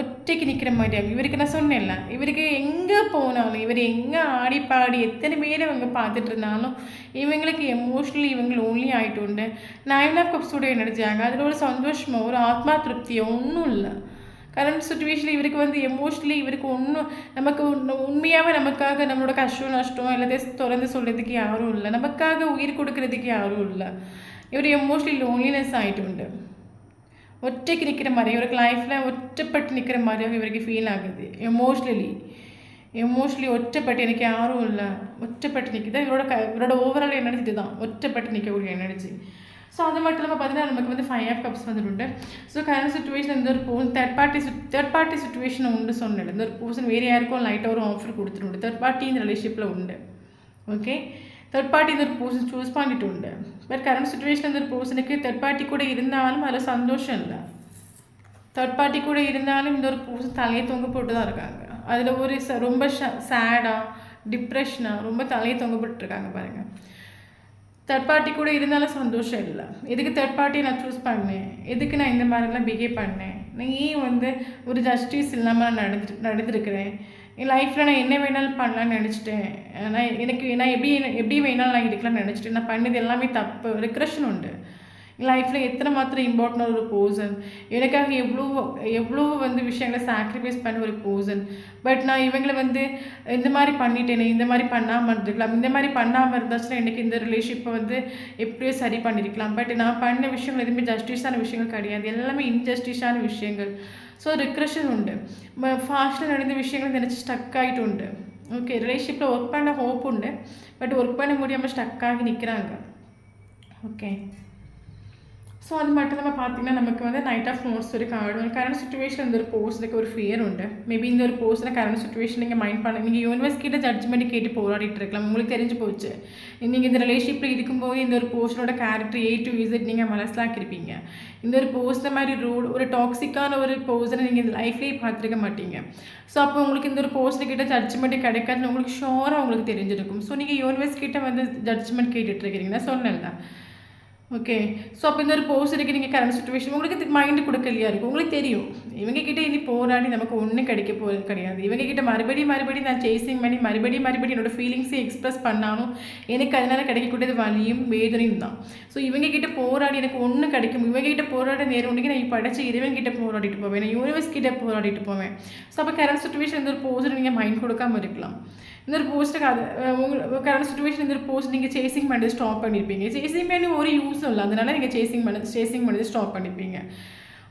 ஒற்றைக்கு நிற்கிற மாதிரி ஆகும். இவருக்கு நான் சொன்னேன்ல, இவருக்கு எங்கே போனாலும் இவர் எங்கே ஆடி பாடி எத்தனை பேர் இவங்க பார்த்துட்டு இருந்தாலும் இவங்களுக்கு எமோஷ்னலி இவங்க லோன்லி ஆகிட்டு உண்டு. 9 ஆஃப் கப்ஸோட எனர்ஜி ஆகும். அதில் ஒரு சந்தோஷமோ ஒரு ஆத்மா திருப்தியோ ஒன்றும் இல்லை. கரண்ட் சுச்சுவேஷனில் இவருக்கு எமோஷ்னலி இவருக்கு ஒன்றும் நமக்கு உண்மையாகவே நமக்காக நம்மளோட கஷ்டம் நஷ்டம் எல்லாத்தையும் திறந்து சொல்கிறதுக்கு யாரும் இல்லை. நமக்காக உயிர் கொடுக்கறதுக்கு யாரும் இல்லை. இவர் எமோஷ்னலி லோன்லினஸ் ஆகிட்டு உண்டு. ஒற்றைக்கு நிற்கிற மாதிரி இவருக்கு லைஃப்பில் ஒற்றைப்பட்டு நிற்கிற மாதிரியாக இவருக்கு ஃபீல் ஆகுது. எமோஷ்னலி ஒற்றைப்பட்டு எனக்கு யாரும் இல்லை, ஒற்றைப்பட்டு நிற்குது. இவரோட ஓவரால் எனர்ஜி இதுதான், ஒற்றைப்பட்டு நிற்கக்கூடிய எனர்ஜி. ஸோ அது மட்டும் இல்லாமல் பார்த்தீங்கன்னா நமக்கு 5 ஆஃப் கப்ஸ் வந்துட்டு. ஸோ கரண்ட் சுச்சுவேஷன் இந்த ஒரு தேர்ட் பார்ட்டி சுச்சுவேஷன் உண்டு சொன்னேன். இந்த ஒரு பர்சன் வேறு யாருக்கும் லைட்டாக ஒரு ஆஃபர் கொடுத்துட்டு தேர்ட் பார்ட்டி இந்த ரிலேஷன்ஷிப்பில் உண்டு. ஓகே, தேர்ட் பார்ட்டி இந்த ஒரு பர்சன் சூஸ் பண்ணிட்டு உண்டு. பட் கரண்ட் சுச்சுவேஷன் இந்த ஒரு பர்சனுக்கு தேர்ட் பார்ட்டி கூட இருந்தாலும் அதில் சந்தோஷம் இல்லை. தேர்ட் பார்ட்டி கூட இருந்தாலும் இந்த ஒரு பர்சன் தலையை தொங்க போட்டு தான் இருக்காங்க. அதில் ஒரு ரொம்ப சேடாக டிப்ரெஷனாக ரொம்ப தலையை தொங்க போட்டுருக்காங்க பாருங்கள். தேர்ட் பார்ட்டி கூட இருந்தாலும் சந்தோஷம் இல்லை. எதுக்கு தேர்ட் பார்ட்டியை நான் சூஸ் பண்ணேன், எதுக்கு நான் இந்த மாதிரிலாம் பிஹேவ் பண்ணேன், நான் ஏன் ஒரு ஜஸ்டிஸ் இல்லாமல் நான் நடந்துருக்கிறேன், என் லைஃப்பில் நான் என்ன வேணாலும் பண்ணலான்னு நினச்சிட்டேன், நான் எப்படி வேணாலும் நான் இருக்கலாம்னு நினச்சிட்டேன், நான் பண்ணது எல்லாமே தப்பு, ரிக்ரெஷன் உண்டு. லைஃப்பில் எத்தனை மாத்திரம் இம்பார்ட்டன்ட் ஒரு பர்சன், எனக்காக எவ்வளோ விஷயங்களை சாக்ரிஃபைஸ் பண்ண ஒரு பர்சன். பட் நான் இவங்களை இந்த மாதிரி பண்ணிட்டேனே, இந்த மாதிரி பண்ணாமல் இருந்திருக்கலாம், இந்த மாதிரி பண்ணாமல் இருந்தாச்சுன்னா எனக்கு இந்த ரிலேஷன்ஷிப்பை எப்படியோ சரி பண்ணியிருக்கலாம். பட் நான் பண்ண விஷயங்கள் எதுவுமே ஜஸ்டிஸான விஷயங்கள் கிடையாது, எல்லாமே இன்ஜஸ்டிஸான விஷயங்கள். ஸோ ரிக்ரெஷன் உண்டு. ஃபாஸ்ட்டில் நடந்த விஷயங்கள் நினச்சி ஸ்டக் ஆகிட்டு உண்டு. ஓகே, ரிலேஷன்ஷிப்பில் ஒர்க் பண்ண ஹோப் உண்டு. பட் ஒர்க் பண்ண முடியாமல் ஸ்டக் ஆகி நிற்கிறாங்க. ஓகே, ஸோ அது மட்டும் இல்லாமல் பார்த்தீங்கன்னா நமக்கு நைட் ஆஃப் நோட்ஸ் ஒரு கார்டு. கரண்ட் சுச்சுவேஷன் இந்த ஒரு போர்ஷனுக்கு ஒரு ஃபியர் உண்டு. மேபி இந்த ஒரு போர்ஷனை கரண்ட் சுச்சுவேஷன் நீங்கள் மைண்ட் பண்ண நீங்கள் யூனிவர்ஸ் கிட்ட ஜட்ஜ்மெண்ட் கேட்டு போராடிட்டு இருக்கலாம். உங்களுக்கு தெரிஞ்சு போச்சு, நீங்கள் இந்த ரிலேஷன்ஷிப்பில் இருக்கும்போது இந்த ஒரு போர்ஷனோட கேரக்டர் A to Z நீங்கள் மனசிலாக்கிருப்பீங்க. இந்த ஒரு போர்ஷனை மாதிரி ஒரு டாக்ஸிக்கான ஒரு போர்ஷனை நீங்கள் இந்த லைஃப்லேயே பார்த்துருக்க மாட்டீங்க. ஸோ அப்போ உங்களுக்கு இந்த ஒரு போர்ஷனுக்கிட்ட ஜட்ஜ்மெண்ட் கிடைக்காதுன்னு உங்களுக்கு ஷோராக உங்களுக்கு தெரிஞ்சிருக்கும். ஸோ நீங்கள் யூனிவர்ஸ் கிட்ட ஜட்ஜ்மெண்ட் கேட்டுட்ருக்கிறீங்கன்னா சொன்னேன்ல. ஓகே, ஸோ அப்போ இந்த ஒரு போர்ஷனுக்கு நீங்கள் கரண்ட் சுச்சுவேஷன் உங்களுக்கு மைண்டு கொடுக்கலையா இருக்கும். உங்களுக்கு தெரியும் இவங்ககிட்ட இனி போராடி நமக்கு ஒன்றும் கிடைக்க போகிறது கிடையாது. இவங்ககிட்ட மறுபடியும் நான் சேசிங் பண்ணி மறுபடியும் என்னோடய ஃபீலிங்ஸை எக்ஸ்ப்ரெஸ் பண்ணாலும் எனக்கு அதனால் கிடைக்கக்கூடியது வலியும் வேதனையும் தான். ஸோ இவங்ககிட்ட போராடி எனக்கு ஒன்றும் கிடைக்கும், இவங்ககிட்ட போராட நேரம் ஒன்றைக்கு நான் படைச்சி இறைவன்கிட்ட போராடிட்டு போவேன், நான் யூனிவர்ஸ் கிட்ட போராடிட்டு போவேன். ஸோ அப்போ கரண்ட் சுச்சுவேஷன் இந்த ஒரு போர்ஷன் நீங்கள் மைண்ட் கொடுக்காமல் இருக்கலாம். இந்த ஒரு போஸ்ட்டுக்கு உங்களுக்கு கரண்ட் சுச்சுவேஷன் இந்த ஒரு போஸ்ட் நீங்கள் சேசிங் பண்ணி ஸ்டாப் பண்ணியிருப்பீங்க. சேசிங் பண்ணி ஒரு யூஸும் இல்லை, அதனால நீங்கள் சேசிங் பண்ணி ஸ்டாப் பண்ணியிருப்பீங்க.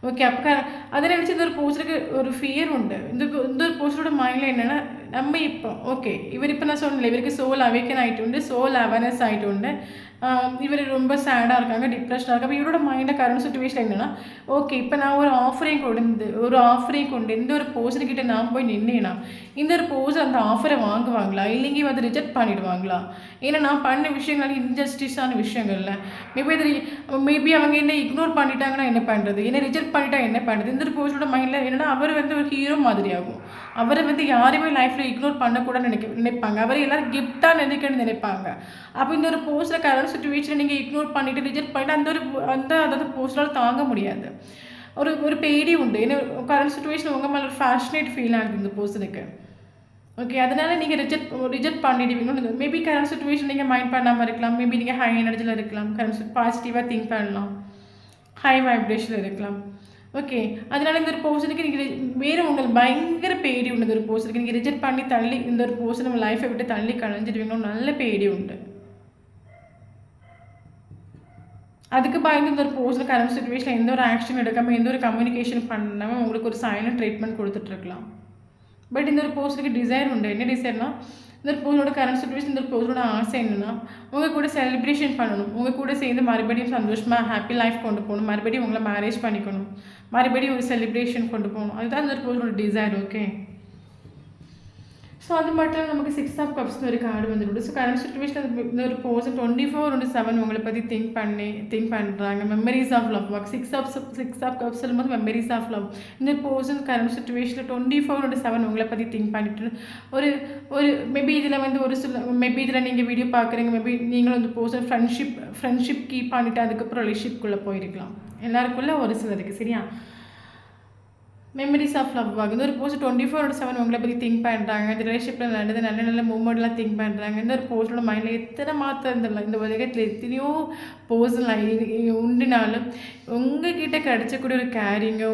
ஓகே, அப்போ அதை நினச்சி இந்த ஒரு போஸ்ட்டுக்கு ஒரு ஃபியர் உண்டு. இந்த ஒரு போஸ்டோட மைண்டில் என்னென்னா நம்ம இப்போ ஓகே இவர் இப்போ நான் சொன்னல இவருக்கு சோல் அவேக்கன் ஆகிட்டு உண்டு, சோல் அவேர்னஸ் ஆகிட்டு உண்டு. இவர் ரொம்ப சேடாக இருக்காங்க, டிப்ரெஷனாக இருக்காங்க. அப்போ இவரோட மைண்டை கரண்ட் சுச்சுவேஷன் என்னென்னா ஓகே இப்போ நான் ஒரு ஆஃபரையும் கொண்டு இந்த ஒரு போர்ஷன்கிட்ட நான் போய் நின்னேன்னா இந்த ஒரு போர்ஷன் அந்த ஆஃபரை வாங்குவாங்களா, இல்லைங்க ரிஜெக்ட் பண்ணிடுவாங்களா? ஏன்னா நான் பண்ண விஷயங்கள் இன்ஜஸ்டிஸான விஷயங்கள்ல மேபி அவங்க என்ன இக்னோர் பண்ணிட்டாங்கன்னா என்ன பண்ணுறது, என்ன ரிஜெக்ட் பண்ணிட்டா என்ன பண்ணுறது? இந்த ஒரு போர்ஷனோட மைண்டில் என்னென்னா அவர் ஒரு ஹீரோ மாதிரி ஆகும். அவரை யாருமே லைஃப்பில் இக்னோர் பண்ணக்கூடாதுன்னு நினைப்பாங்க. அவரை எல்லோரும் கிஃப்டாக நினைப்பாங்க. அப்போ இந்த ஒரு போஸ்ட்டில் கரண்ட் சுச்சுவேஷனை நீங்கள் இக்னோர் பண்ணிவிட்டு ரிஜெக்ட் பண்ணிவிட்டு அதாவது போஸ்டால் தாங்க முடியாது. ஒரு பேடி உண்டு. ஏன்னா கரண்ட் சிச்சுவேஷன் உங்கள் மேலே ஒரு ஃபேஷனேட் ஃபீல் ஆகுது இந்த பர்சனுக்கு. ஓகே, அதனால் நீங்கள் ரிஜெக்ட் பண்ணிடுவீங்க. மேபி கரண்ட் சிச்சுவேஷன் நீங்கள் மைண்ட் பண்ணாமல் இருக்கலாம். மேபி நீங்கள் ஹை எனர்ஜியில் இருக்கலாம். கரண்ட் பாசிட்டிவாக திங்க் பண்ணலாம். ஹை வைப்ரேஷனில் இருக்கலாம். ஓகே, அதனால் இந்த ஒரு பர்சனுக்கு நீங்கள் வேறு உங்களுக்கு பயங்கர பேடி உண்டு. ஒரு பர்சனுக்கு நீங்கள் ரிஜெக்ட் பண்ணி தள்ளி இந்த ஒரு பர்சன் நம்ம லைஃப்பை விட்டு தள்ளி கலைஞ்சிடுவீங்களோ நல்ல பேடி உண்டு. அதுக்கு பயந்து இந்த ஒரு பர்சன் கரண்ட் சிச்சுவேஷனில் எந்த ஒரு ஆக்ஷன் எடுக்காமல் எந்த ஒரு கம்யூனிகேஷன் பண்ணாமல் உங்களுக்கு ஒரு சைலண்ட் ட்ரீட்மெண்ட் கொடுத்துட்ருக்கலாம். பட் இந்த ஒரு பர்சனுக்கு டிசைர் உண்டு. என்ன டிசைர்னால் இந்த ஒரு பர்சனோட கரண்ட் சிச்சுவேஷன், இந்த ஒரு பர்சனோட ஆசை என்னென்னா உங்கள் கூட செலிப்ரேஷன் பண்ணணும், உங்கள் கூட சேர்ந்து மறுபடியும் சந்தோஷமாக ஹாப்பி லைஃப் கொண்டு போகணும், மறுபடியும் உங்களை மேரேஜ் பண்ணிக்கணும், மறுபடியும் ஒரு செலிப்ரேஷன் கொண்டு போகணும். அதுதான் இந்த ஒரு பர்சனோட டிசைர். ஓகே, ஸோ அது மட்டும் நமக்கு 6 ஆஃப் கப்ஸ்னு ஒரு கார்டு வந்துடும். ஸோ கரண்ட் சிச்சுவேஷன் இந்த ஒரு பர்சன் 24/7 உங்களை பற்றி திங்க் பண்ணுறாங்க. Memories of love work 6 of cups சொல்லும்போது மெமரிஸ் ஆஃப் லவ். இந்த பர்சன் கரண்ட் சிச்சுவேஷனில் 24/7 உங்களை பற்றி திங்க் பண்ணிட்டு ஒரு மேபி இதில் வந்து ஒரு சில மேபி இதில் நீங்கள் வீடியோ பார்க்குறீங்க. மேபி நீங்களும் வந்து பர்சன் ஃப்ரெண்ட்ஷிப் கீப் பண்ணிவிட்டு அதுக்கப்புறம் ரிலேஷன்ஷிப்குள்ளே போயிருக்கலாம். எல்லாருக்குள்ளே ஒரு சிலருக்கு சரியா மெமரிஸ் ஆஃப் லவ் ஆகுது. ஒரு போஸ்ட் 24/7 உங்களை பற்றி திங்க் பண்ணுறாங்க. இந்த ரிலேஷன்ஷிப்பில் நடந்து நல்ல நல்ல மூமெண்ட்லாம் திங்க் பண்ணுறாங்க. இந்த ஒரு போஸ்டோட மைண்டில் எத்தனை மாற்றம் இருந்தில்ல. இந்த உலகத்தில் எத்தனையோ பர்சன் உண்டுனாலும் உங்ககிட்ட கிடைச்சக்கூடிய ஒரு கேரிங்கோ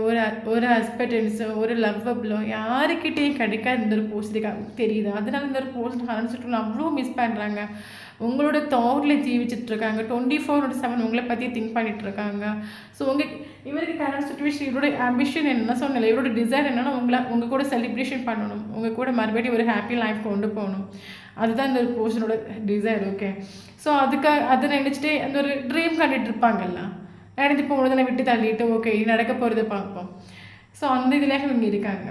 ஒரு ஹஸ்பண்டன்ஸோ ஒரு லவ்வபிளோ யாருக்கிட்டேயும் கிடைக்காது இந்த ஒரு போஸ்ட்டுக்கு தெரியுது. அதனால இந்த ஒரு போஸ்ட் ஆரம்பிச்சுட்டு அவ்வளோ மிஸ் பண்ணுறாங்க. உங்களோட தாட்டில் ஜீவிச்சிட்ருக்காங்க. 24/7 உங்களை பற்றி திங்க் பண்ணிகிட்ருக்காங்க. ஸோ இவருக்கு கரண்ட் சிச்சுவேஷன் இவரோட ஆம்பிஷன் என்னென்னா சொன்னல, இவரோட டிசைர் என்னென்னா உங்கள் கூட செலிப்ரேஷன் பண்ணணும், உங்கள் கூட மறுபடியும் ஒரு ஹாப்பி லைஃப் கொண்டு போகணும். அதுதான் இந்த ஒரு பர்சனோட டிசைர். ஓகே, ஸோ அதை நினச்சிட்டு அந்த ஒரு ட்ரீம் கண்டுட்டு இருப்பாங்கல்ல, நடந்து போகிறத விட்டு தள்ளிட்டு ஓகே நடக்க போகிறத பார்ப்போம். ஸோ அந்த இதில் இவங்க இருக்காங்க.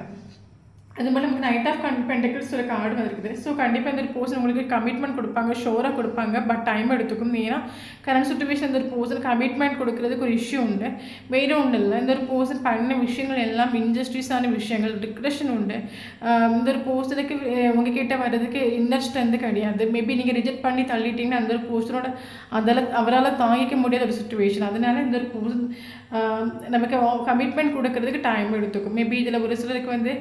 அது மட்டும் நமக்கு நைட் ஆஃப் பென்டக்கிள்ஸ் ஒரு கார்டு வந்துருக்குது. ஸோ கண்டிப்பாக இந்த ஒரு பர்சன் உங்களுக்கு கமிட்மெண்ட் கொடுப்பாங்க, ஷோராக கொடுப்பாங்க. பட் டைம் எடுத்துக்கும். ஏன்னா கரண்ட் சிச்சுவேஷன் இந்த ஒரு பர்சன் கமிட்மெண்ட் கொடுக்குறதுக்கு ஒரு இஷ்யூ உண்டு. வேறு ஒன்றும் இல்லை. இந்த ஒரு பர்சன் பண்ண விஷயங்கள் எல்லாம் இன்ஜஸ்டிஸான விஷயங்கள், டிப்ரெஷன் உண்டு. இந்த ஒரு பர்சனுக்கு உங்ககிட்ட வர்றதுக்கு இன்னர் ஸ்ட்ரென்த்து கிடையாது. மேபி நீங்கள் ரிஜெக்ட் பண்ணி தள்ளிட்டீங்கன்னா அந்த ஒரு பர்சனோட அவரால் தாங்கிக்க முடியாத ஒரு சுச்சுவேஷன். அதனால இந்த ஒரு பர்சன் நமக்கு கமிட்மெண்ட் கொடுக்கறதுக்கு டைம் எடுத்துக்கும். மேபி இதில் ஒரு சிலருக்கு வந்து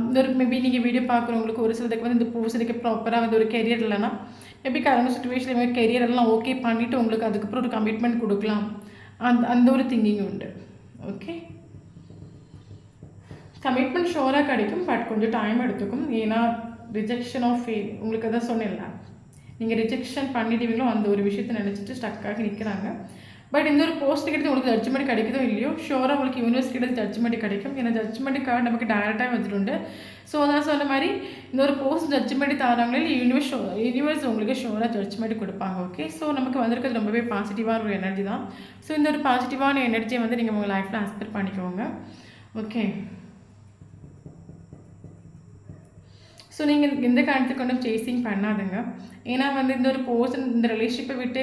இந்த ஒரு மேபி நீங்கள் வீடியோ பார்க்குறவங்களுக்கு ஒரு சிலருக்கு வந்து இந்த பர்சனுக்கு ப்ராப்பராக வந்து ஒரு கெரியர் இல்லைன்னா மேபி கரண்ட் சுச்சுவேஷன் கெரியர் எல்லாம் ஓகே பண்ணிவிட்டு உங்களுக்கு அதுக்கப்புறம் ஒரு கமிட்மெண்ட் கொடுக்கலாம். அந்த ஒரு திங்கிங் உண்டு. ஓகே, கமிட்மெண்ட் ஷோராக கிடைக்கும். பட் கொஞ்சம் டைம் எடுத்துக்கும். ஏன்னா ரிஜெக்ஷன் ஆஃப் ஃபெயில் உங்களுக்கு அதான் சொன்னேன்ல, நீங்கள் ரிஜெக்ஷன் பண்ணிடுவீங்களோ அந்த ஒரு விஷயத்தை நினச்சிட்டு ஸ்டக்காக நிற்கிறாங்க. பட் இந்த ஒரு போஸ்ட் கிட்ட உங்களுக்கு ஜட்ஜ்மெண்ட் கிடைக்குதோ இல்லையோ ஷோராக உங்களுக்கு யூனிவர்ஸ் கிட்ட ஜட்ஜ்மெண்ட் கிடைக்கும். ஏன்னா ஜட்ஜ்மெண்ட் கார்டு நமக்கு டேரெக்டாக வந்துட்டு. ஸோ அதான் சொன்ன மாதிரி இந்த ஒரு போஸ்ட் ஜட்ஜ்மெண்ட் தராங்களே யூனிவர்ஸ் உங்களுக்கு ஷோராக ஜட்ஜ்மெண்ட் கொடுப்பாங்க. ஓகே, ஸோ நமக்கு வந்திருக்கிறது ரொம்பவே பாசிட்டிவான ஒரு எனர்ஜி தான். ஸோ இந்த ஒரு பாசிட்டிவான எனர்ஜியை வந்து நீங்கள் உங்கள் லைஃப்பில் ஆஸ்பெக்ட் பண்ணிக்கோங்க. ஓகே, ஸோ நீங்கள் எந்த காரணத்துக்கு ஒன்றும் சேசிங் பண்ணாதுங்க. ஏன்னா வந்து இந்த ஒரு பர்சன் இந்த ரிலேஷன்ஷிப்பை விட்டு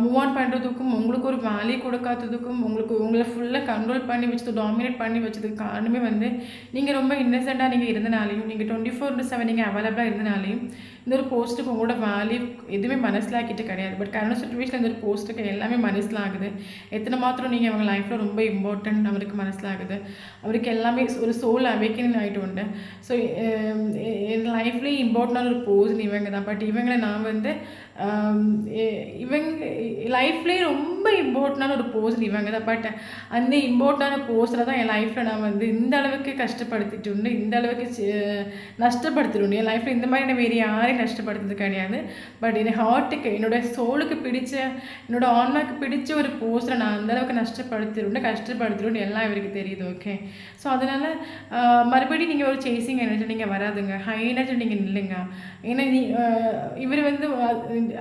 மூவ் ஆன் பண்ணுறதுக்கும் உங்களுக்கு ஒரு வேல்யூ கொடுக்காததுக்கும் உங்களை ஃபுல்லாக கண்ட்ரோல் பண்ணி வச்சது டாமினேட் பண்ணி வச்சதுக்கு காரணமே வந்து நீங்கள் ரொம்ப இன்னசென்ட்டாக நீங்கள் இருந்தனாலையும் நீங்கள் 24/7 நீங்கள் அவைலபிளாக இருந்தனாலையும் இந்த ஒரு போஸ்ட்டுக்கு உங்களோட வேல்யூ எதுவுமே மனசிலாக்கிட்டு கிடையாது. பட் கரண்ட் சுச்சுவேஷனில் இந்த ஒரு போஸ்ட்டுக்கு எல்லாமே மனசில் ஆகுது. எத்தனை மாத்திரம் நீங்கள் அவங்க லைஃப்பில் ரொம்ப இம்பார்ட்டன்ட் அவருக்கு மனசில் ஆகுது. அவருக்கு எல்லாமே ஒரு சோல் அவேக்கனிங் ஆகிட்டு உண்டு. ஸோ என் லைஃப்லேயே இம்பார்ட்டண்டான ஒரு பர்சன் இவங்க தான். பட் இவங்களை நான் வந்து இவங்க லைஃப்லேயே ரொம்ப இம்பார்ட்டண்டான ஒரு பர்சன் இவங்க தான். பட் அந்த இம்பார்ட்டண்டான பர்சனை தான் என் லைஃப்பில் நான் வந்து இந்த அளவுக்கு கஷ்டப்படுத்திட்டு உண்டு, இந்த அளவுக்கு நஷ்டப்படுத்திட்டு என் லைஃப்பில் இந்த மாதிரி நான் வேறு யாரையும் நஷ்டப்படுத்துறது கிடையாது. பட் என் ஹார்ட்டுக்கு என்னோடய சோலுக்கு பிடிச்ச என்னோடய ஆன்மாவுக்கு பிடிச்ச ஒரு பர்சனை நான் அந்தளவுக்கு கஷ்டப்படுத்திடுண்டு எல்லாம் இவருக்கு தெரியுது. ஓகே, ஸோ அதனால் மறுபடியும் நீங்கள் ஒரு சேசிங் எனர்ஜி நீங்கள் வராதுங்க. ஹை எனர்ஜி நீங்கள் நில்லுங்க. ஏன்னா இவர் வந்து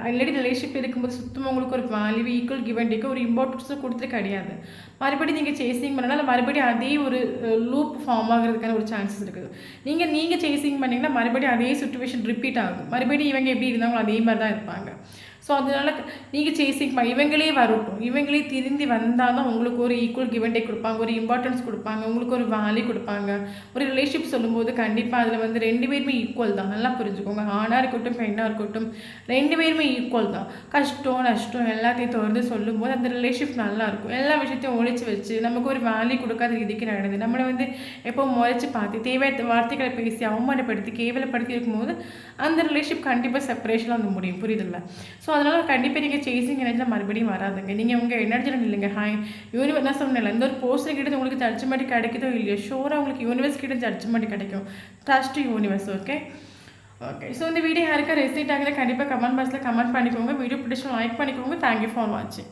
ஆல்ரெடி ரிலேஷன்ஷிப் இருக்கும்போது சுத்தமாக உங்களுக்கு ஒரு வேல்யூ ஈக்குவல் கிவ் அண்ட் டேக்கு ஒரு இம்பார்ட்டன்ஸும் கொடுத்துட்டு கிடையாது. மறுபடியும் நீங்கள் சேசிங் பண்ணனால மறுபடியும் அதே ஒரு லூப் ஃபார்ம் ஆகிறதுக்கான ஒரு சான்சஸ் இருக்குது. நீங்கள் சேசிங் பண்ணிங்கன்னா மறுபடியும் அதே சுச்சுவேஷன் ரிப்பீட் ஆகும். மறுபடியும் இவங்க எப்படி இருந்தாங்களோ அதே மாதிரி தான் இருப்பாங்க. ஸோ அதனால் நீங்கள் சேசிங் இவங்களே வரட்டும், இவங்களே திருந்தி வந்தால் தான் உங்களுக்கு ஒரு ஈக்குவல் கிவ் அண்ட் டேக் கொடுப்பாங்க, ஒரு இம்பார்ட்டன்ஸ் கொடுப்பாங்க, உங்களுக்கு ஒரு வேல்யூ கொடுப்பாங்க. ஒரு ரிலேஷன்ஷிப் சொல்லும்போது கண்டிப்பாக அதில் வந்து 2 பேருமே ஈக்குவல் தான். நல்லா புரிஞ்சுக்கோங்க. ஆணாக இருக்கட்டும் பெண்ணாக இருக்கட்டும் 2 பேருமே ஈக்குவல் தான். கஷ்டம் நஷ்டம் எல்லாத்தையும் தொடர்ந்து சொல்லும்போது அந்த ரிலேஷன்ஷிப் நல்லாயிருக்கும். எல்லா விஷயத்தையும் ஒழிச்சு வச்சு நமக்கு ஒரு வேல்யூ கொடுக்காத ரீதிக்கு நடக்குது. நம்மளை வந்து எப்போ முறைச்சி பார்த்து தேவையான வார்த்தைகளை பேசி அவமானப்படுத்தி கேவலப்படுத்தி இருக்கும்போது அந்த ரிலேஷன்ஷிப் கண்டிப்பாக செப்பரேஷனில் வந்து முடியும். புரியுதில்ல? ஸோ அதனால் கண்டிப்பாக நீங்கள் சேசிங் எனர்ஜியில் மறுபடியும் வராதுங்க. நீங்கள் உங்கள் எனர்ஜியில் இல்லைங்க. யூனிவர்ஸ் நான் சொன்னேன், எந்த ஒரு பர்சன் கிட்ட உங்களுக்கு ஜட்ஜ்மெண்ட் கிடைக்குதோ இல்லையோ ஷோராக உங்களுக்கு யூனிவர்ஸ் கிட்ட ஜட்ஜ்மெண்ட் கிடைக்கும். Trust universe. ஓகே. ஸோ இந்த வீடியோ யாருக்கா ரெசிட் ஆகல கண்டிப்பாக கமெண்ட் பாக்ஸில் கமெண்ட் பண்ணிக்கோங்க. வீடியோ பிடிச்சா லைக் பண்ணிக்கோங்க. தேங்க்யூ ஃபார் வாட்சிங்.